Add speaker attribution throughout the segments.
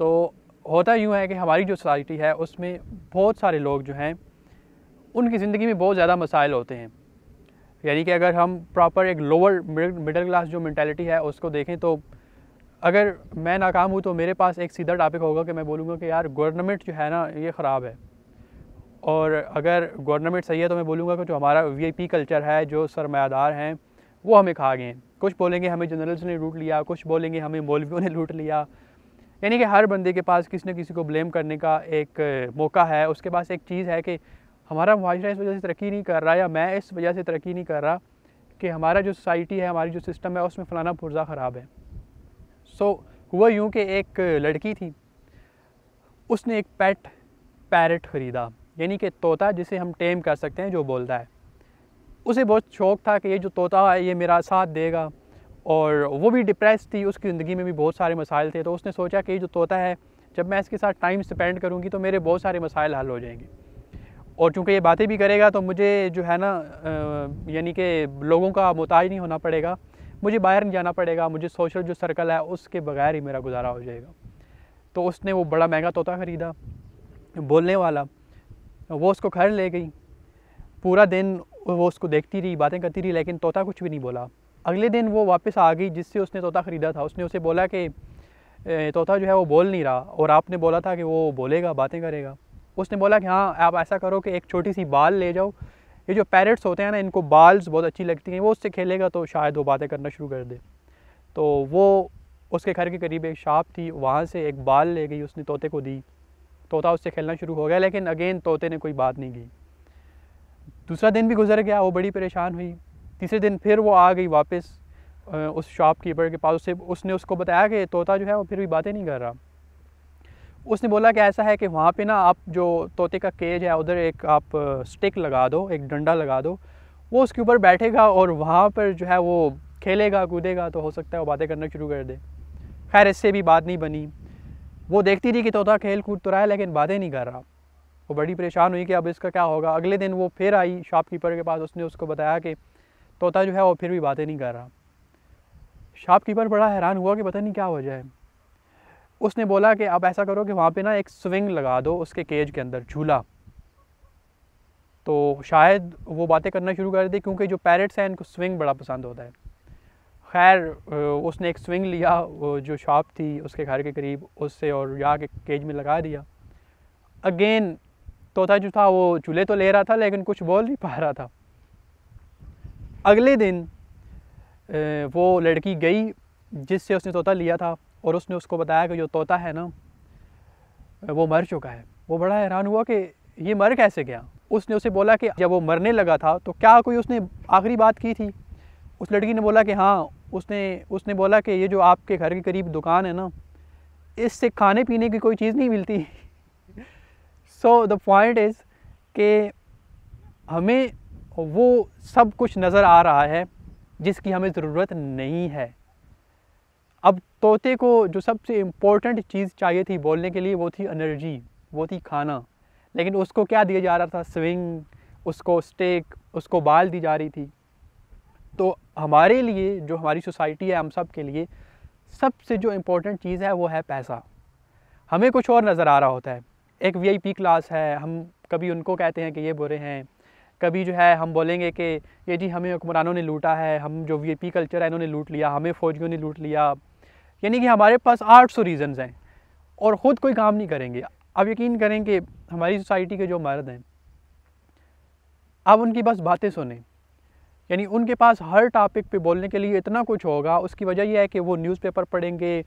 Speaker 1: तो होता यूँ है कि हमारी जो सोसाइटी है उसमें बहुत सारे लोग जो हैं उनकी ज़िंदगी में बहुत ज़्यादा मसाइल होते हैं। यानी कि अगर हम प्रॉपर एक लोअर मिडिल क्लास जो मेंटालिटी है उसको देखें तो अगर मैं नाकाम हूँ तो मेरे पास एक सीधा टॉपिक होगा कि मैं बोलूँगा कि यार गवर्नमेंट जो है ना ये ख़राब है, और अगर गवर्नमेंट सही है तो मैं बोलूँगा कि जो हमारा वीआईपी कल्चर है, जो सरमायादार हैं वो हमें खा गए हैं। कुछ बोलेंगे हमें जनरल्स ने लूट लिया, कुछ बोलेंगे हमें मौलवियों ने लूट लिया। यानी कि हर बंदे के पास किसी न किसी को ब्लेम करने का एक मौका है। उसके पास एक चीज़ है कि हमारा मुआशरा इस वजह से तरक्की नहीं कर रहा, या मैं इस वजह से तरक्की नहीं कर रहा कि हमारा जो सोसाइटी है, हमारी जो सिस्टम है उसमें फ़लाना पुर्जा ख़राब है। हुआ यूँ कि एक लड़की थी, उसने एक पेट पैरट ख़रीदा, यानी कि तोता जिसे हम टेम कर सकते हैं, जो बोलता है। उसे बहुत शौक़ था कि ये जो तोता है ये मेरा साथ देगा, और वो भी डिप्रेस थी, उसकी ज़िंदगी में भी बहुत सारे मसाइल थे। तो उसने सोचा कि ये जो तोता है, जब मैं इसके साथ टाइम स्पेंड करूँगी तो मेरे बहुत सारे मसाइल हल हो जाएंगे, और चूँकि ये बातें भी करेगा तो मुझे जो है ना यानी कि लोगों का मोहताज नहीं होना पड़ेगा, मुझे बाहर नहीं जाना पड़ेगा, मुझे सोशल जो सर्कल है उसके बगैर ही मेरा गुजारा हो जाएगा। तो उसने वो बड़ा महंगा तोता ख़रीदा बोलने वाला, वो उसको घर ले गई। पूरा दिन वो उसको देखती रही, बातें करती रही, लेकिन तोता कुछ भी नहीं बोला। अगले दिन वो वापस आ गई जिससे उसने तोता ख़रीदा था। उसने उसे बोला कि तोता जो है वो बोल नहीं रहा, और आपने बोला था कि वो बोलेगा, बातें करेगा। उसने बोला कि हाँ, आप ऐसा करो कि एक छोटी सी बाल ले जाओ, ये जो पैरट्स होते हैं ना इनको बाल्स बहुत अच्छी लगती हैं, वो उससे खेलेगा तो शायद वो बातें करना शुरू कर दे। तो वो उसके घर के करीब एक शॉप थी, वहाँ से एक बाल ले गई, उसने तोते को दी। तोता उससे खेलना शुरू हो गया, लेकिन अगेन तोते ने कोई बात नहीं की। दूसरा दिन भी गुजर गया, वो बड़ी परेशान हुई। तीसरे दिन फिर वो आ गई वापस उस शॉपकीपर के पास। उसने उसको बताया कि तोता जो है वो फिर भी बातें नहीं कर रहा। उसने बोला कि ऐसा है कि वहाँ पे ना आप जो तोते का केज है उधर एक आप स्टिक लगा दो, एक डंडा लगा दो, वो उसके ऊपर बैठेगा और वहाँ पर जो है वो खेलेगा कूदेगा, तो हो सकता है वो बातें करना शुरू कर दे। खैर इससे भी बात नहीं बनी। वो देखती रही कि तोता खेल कूद तो रहा है लेकिन बातें नहीं कर रहा। वो बड़ी परेशान हुई कि अब इसका क्या होगा। अगले दिन वो फिर आई शॉपकीपर के पास। उसने उसको बताया कि तोता जो है वो फिर भी बातें नहीं कर रहा। शॉपकीपर बड़ा हैरान हुआ कि पता नहीं क्या वजह है। उसने बोला कि आप ऐसा करो कि वहाँ पे ना एक स्विंग लगा दो उसके केज के अंदर, झूला, तो शायद वो बातें करना शुरू कर दे, क्योंकि जो पैरट्स हैं इनको स्विंग बड़ा पसंद होता है। खैर उसने एक स्विंग लिया, वो जो शॉप थी उसके घर के करीब उससे, और जाके केज में लगा दिया। अगेन तोता जो था वो झूले तो ले रहा था लेकिन कुछ बोल नहीं पा रहा था। अगले दिन वो लड़की गई जिससे उसने तोता लिया था, और उसने उसको बताया कि जो तोता है ना वो मर चुका है। वो बड़ा हैरान हुआ कि ये मर कैसे गया। उसने उसे बोला कि जब वो मरने लगा था तो क्या कोई उसने आखिरी बात की थी। उस लड़की ने बोला कि हाँ। उसने बोला कि ये जो आपके घर के करीब दुकान है ना, इससे खाने पीने की कोई चीज़ नहीं मिलती। सो द पॉइंट इज़ कि हमें वो सब कुछ नज़र आ रहा है जिसकी हमें ज़रूरत नहीं है। अब तोते को जो सबसे इम्पोर्टेंट चीज़ चाहिए थी बोलने के लिए वो थी एनर्जी, वो थी खाना, लेकिन उसको क्या दिया जा रहा था, स्विंग, उसको स्टेक, उसको बाल दी जा रही थी। तो हमारे लिए, जो हमारी सोसाइटी है, हम सब के लिए सबसे जो इम्पोर्टेंट चीज़ है वो है पैसा। हमें कुछ और नज़र आ रहा होता है। एक वीआईपी क्लास है, हम कभी उनको कहते हैं कि ये बुरे हैं, कभी जो है हम बोलेंगे कि ये जी हमें हुक्मरानों ने लूटा है, हम जो वीआईपी कल्चर है इन्होंने लूट लिया, हमें फ़ौजियों ने लूट लिया। यानी कि हमारे पास 800 रीज़न्स हैं और ख़ुद कोई काम नहीं करेंगे। अब यकीन करें कि हमारी सोसाइटी के जो मर्द हैं, अब उनकी बस बातें सुने, यानी उनके पास हर टॉपिक पे बोलने के लिए इतना कुछ होगा। उसकी वजह यह है कि वो न्यूज़पेपर पढ़ेंगे,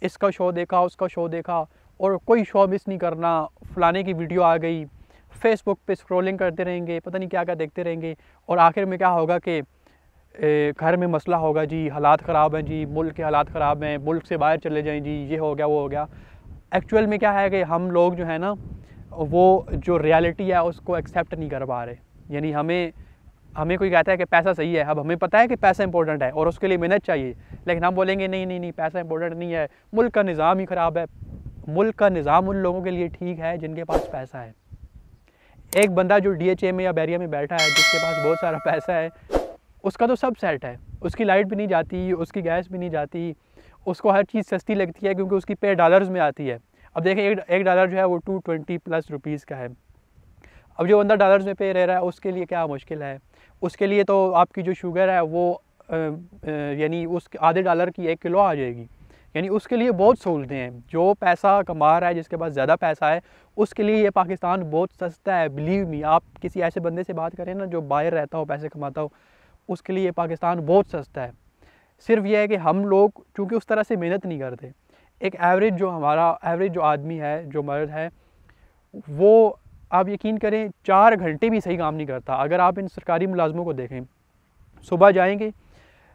Speaker 1: इसका शो देखा, उसका शो देखा, और कोई शो मिस नहीं करना। फ़लाने की वीडियो आ गई, फेसबुक पे स्क्रॉलिंग करते रहेंगे, पता नहीं क्या क्या देखते रहेंगे, और आखिर में क्या होगा कि घर में मसला होगा, जी हालात ख़राब हैं, जी मुल्क के हालात ख़राब हैं, मुल्क से बाहर चले जाएं, जी ये हो गया वो हो गया। एक्चुअल में क्या है कि हम लोग जो है ना वो जो रियलिटी है उसको एक्सेप्ट नहीं कर पा रहे। यानी हमें कोई कहता है कि पैसा सही है, अब हमें पता है कि पैसा इंपॉर्टेंट है और उसके लिए मेहनत चाहिए, लेकिन हम बोलेंगे नहीं नहीं नहीं, पैसा इंपॉर्टेंट नहीं है, मुल्क का निज़ाम ही ख़राब है। मुल्क का निज़ाम उन लोगों के लिए ठीक है जिनके पास पैसा है। एक बंदा जो DHA में या बैरिया में बैठा है, जिसके पास बहुत सारा पैसा है, उसका तो सब सेट है, उसकी लाइट भी नहीं जाती, उसकी गैस भी नहीं जाती, उसको हर चीज़ सस्ती लगती है क्योंकि उसकी पे डॉलर्स में आती है। अब देखें एक डॉलर जो है वो 220 प्लस रुपीज़ का है। अब जो बंदा डॉलर्स में पे रह रहा है उसके लिए क्या मुश्किल है, उसके लिए तो आपकी जो शुगर है वो यानी उस आधे डॉलर की 1 किलो आ जाएगी। यानी उसके लिए बहुत सहूलतें हैं। जो पैसा कमा रहा है, जिसके पास ज़्यादा पैसा है, उसके लिए ये पाकिस्तान बहुत सस्ता है। बिलीव मी, आप किसी ऐसे बंदे से बात करें ना जो बाहर रहता हो, पैसे कमाता हो, उसके लिए ये पाकिस्तान बहुत सस्ता है। सिर्फ ये है कि हम लोग चूँकि उस तरह से मेहनत नहीं करते। एक एवरेज जो आदमी है, जो मर्द है, वो आप यकीन करें 4 घंटे भी सही काम नहीं करता। अगर आप इन सरकारी मुलाजमों को देखें, सुबह जाएंगे,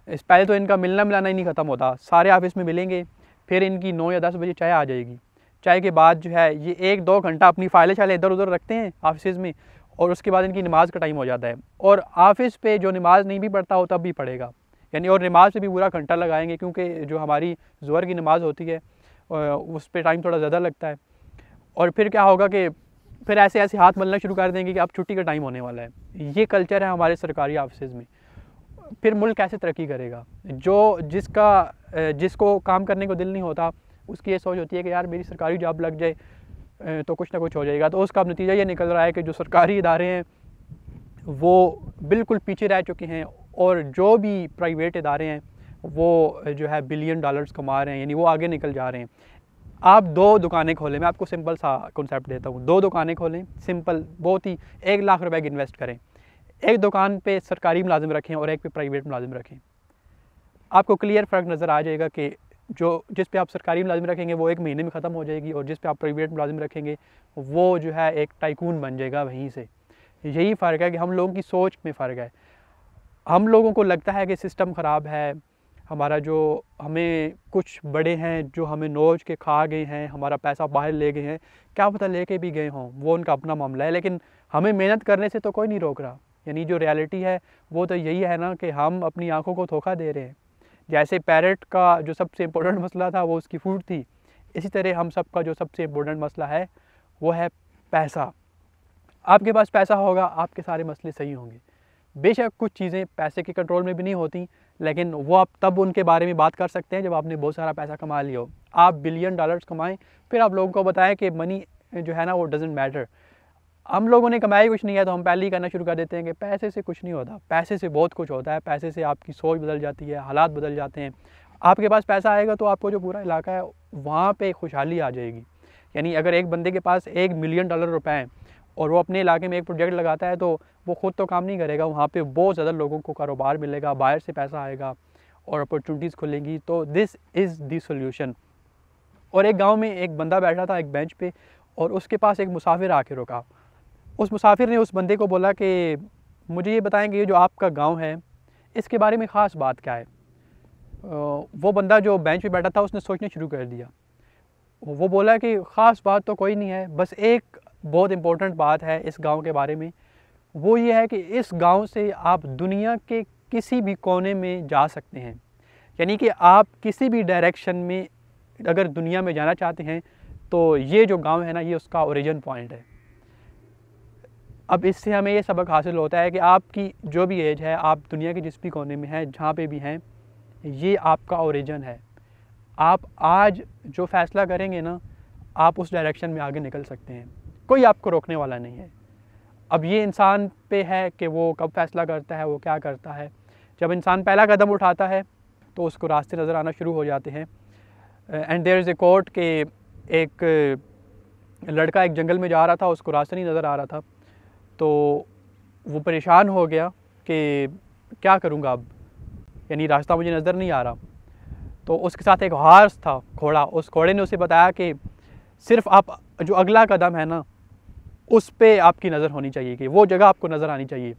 Speaker 1: पहले तो इनका मिलना मिलाना ही नहीं ख़त्म होता, सारे ऑफिस में मिलेंगे, फिर इनकी 9 या 10 बजे चाय आ जाएगी। चाय के बाद जो है ये 1-2 घंटा अपनी फाइलें शाइलें इधर उधर रखते हैं ऑफिस में, और उसके बाद इनकी नमाज़ का टाइम हो जाता है। और ऑफिस पे जो नमाज़ नहीं भी पढ़ता हो तब भी पढ़ेगा, यानी और नमाज पे भी पूरा घंटा लगाएंगे, क्योंकि जो हमारी ज़ोहर की नमाज़ होती है उस पर टाइम थोड़ा ज़्यादा लगता है। और फिर क्या होगा कि फिर ऐसे ऐसे हाथ मलना शुरू कर देंगे कि अब छुट्टी का टाइम होने वाला है। ये कल्चर है हमारे सरकारी ऑफिस में। फिर मुल्क कैसे तरक्की करेगा? जिसको काम करने को दिल नहीं होता, उसकी ये सोच होती है कि यार मेरी सरकारी जॉब लग जाए तो कुछ ना कुछ हो जाएगा। तो उसका अब नतीजा ये निकल रहा है कि जो सरकारी इदारे हैं वो बिल्कुल पीछे रह चुके हैं, और जो भी प्राइवेट इदारे हैं वो जो है बिलियन डॉलर्स कमा रहे हैं, यानी वो आगे निकल जा रहे हैं। आप 2 दुकानें खोलें, मैं आपको सिंपल सा कॉन्सेप्ट देता हूँ। 2 दुकानें खोलें, सिंपल, बहुत ही 1 लाख रुपए की इन्वेस्ट करें। एक दुकान पे सरकारी मुलाजिम रखें और एक पे प्राइवेट मुलाजिम रखें। आपको क्लियर फ़र्क नज़र आ जाएगा कि जिस पे आप सरकारी मुलाजिम रखेंगे वो 1 महीने में ख़त्म हो जाएगी, और जिस पे आप प्राइवेट मुलाजिम रखेंगे वो जो है एक टाइकून बन जाएगा वहीं से। यही फ़र्क है कि हम लोगों की सोच में फ़र्क है। हम लोगों को लगता है कि सिस्टम ख़राब है हमारा, जो हमें कुछ बड़े हैं जो हमें नोच के खा गए हैं, हमारा पैसा बाहर ले गए हैं, क्या पता लेके भी गए हों, वो उनका अपना मामला है, लेकिन हमें मेहनत करने से तो कोई नहीं रोक रहा। यानी जो रियलिटी है वो तो यही है ना कि हम अपनी आंखों को धोखा दे रहे हैं। जैसे पैरेट का जो सबसे इम्पोर्टेंट मसला था वो उसकी फूड थी, इसी तरह हम सब का जो सबसे इम्पोर्टेंट मसला है वो है पैसा। आपके पास पैसा होगा, आपके सारे मसले सही होंगे। बेशक कुछ चीज़ें पैसे के कंट्रोल में भी नहीं होती, लेकिन वो आप तब उनके बारे में बात कर सकते हैं जब आपने बहुत सारा पैसा कमा लिया हो। आप बिलियन डॉलर्स कमाएं, फिर आप लोगों को बताएं कि मनी जो है ना वो डजेंट मैटर। हम लोगों ने कमाई कुछ नहीं है तो हम पहले ही कहना शुरू कर देते हैं कि पैसे से कुछ नहीं होता। पैसे से बहुत कुछ होता है। पैसे से आपकी सोच बदल जाती है, हालात बदल जाते हैं। आपके पास पैसा आएगा तो आपको जो पूरा इलाका है वहाँ पे खुशहाली आ जाएगी। यानी अगर एक बंदे के पास $1 मिलियन रुपए हैं और वो अपने इलाके में एक प्रोजेक्ट लगाता है तो वो खुद तो काम नहीं करेगा, वहाँ पे बहुत ज़्यादा लोगों को कारोबार मिलेगा, बाहर से पैसा आएगा और अपॉर्चुनिटीज़ खुलेंगी। तो दिस इज़ दी सोल्यूशन। और एक गाँव में एक बंदा बैठा था एक बेंच पे, और उसके पास एक मुसाफिर आके रुका। उस मुसाफिर ने उस बंदे को बोला कि मुझे ये बताएंगे ये जो आपका गांव है इसके बारे में ख़ास बात क्या है? वो बंदा जो बेंच पे बैठा था उसने सोचना शुरू कर दिया। वो बोला कि ख़ास बात तो कोई नहीं है, बस एक बहुत इम्पोर्टेंट बात है इस गांव के बारे में। वो ये है कि इस गांव से आप दुनिया के किसी भी कोने में जा सकते हैं। यानी कि आप किसी भी डायरेक्शन में अगर दुनिया में जाना चाहते हैं तो ये जो गांव है ना, ये उसका ओरिजिन पॉइंट है। अब इससे हमें ये सबक हासिल होता है कि आपकी जो भी एज है, आप दुनिया के जिस भी कोने में हैं, जहाँ पे भी हैं, ये आपका ओरिजिन है। आप आज जो फ़ैसला करेंगे ना, आप उस डायरेक्शन में आगे निकल सकते हैं, कोई आपको रोकने वाला नहीं है। अब ये इंसान पे है कि वो कब फ़ैसला करता है, वो क्या करता है। जब इंसान पहला कदम उठाता है तो उसको रास्ते नज़र आना शुरू हो जाते हैं। And there is a quote कि एक लड़का एक जंगल में जा रहा था, उसको रास्ता नहीं नज़र आ रहा था, तो वो परेशान हो गया कि क्या करूँगा अब, यानी रास्ता मुझे नज़र नहीं आ रहा। तो उसके साथ एक हॉर्स था, घोड़ा। उस घोड़े ने उसे बताया कि सिर्फ आप जो अगला कदम है ना उस पे आपकी नज़र होनी चाहिए, कि वो जगह आपको नज़र आनी चाहिए,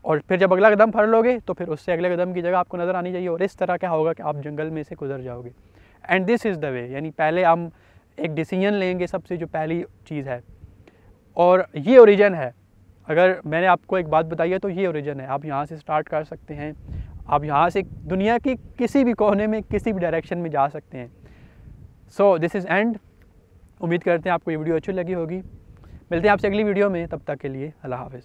Speaker 1: और फिर जब अगला कदम फड़ लोगे तो फिर उससे अगले कदम की जगह आपको नज़र आनी चाहिए, और इस तरह क्या होगा कि आप जंगल में से गुजर जाओगे। And this is the way. यानी पहले हम एक डिसीजन लेंगे, सबसे जो पहली चीज़ है, और ये ओरिजिन है। अगर मैंने आपको एक बात बताई है तो ये ओरिजिन है। आप यहाँ से स्टार्ट कर सकते हैं, आप यहाँ से दुनिया की किसी भी कोने में किसी भी डायरेक्शन में जा सकते हैं। So this is and. उम्मीद करते हैं आपको ये वीडियो अच्छी लगी होगी। मिलते हैं आपसे अगली वीडियो में, तब तक के लिए अल्लाह हाफ़िज़।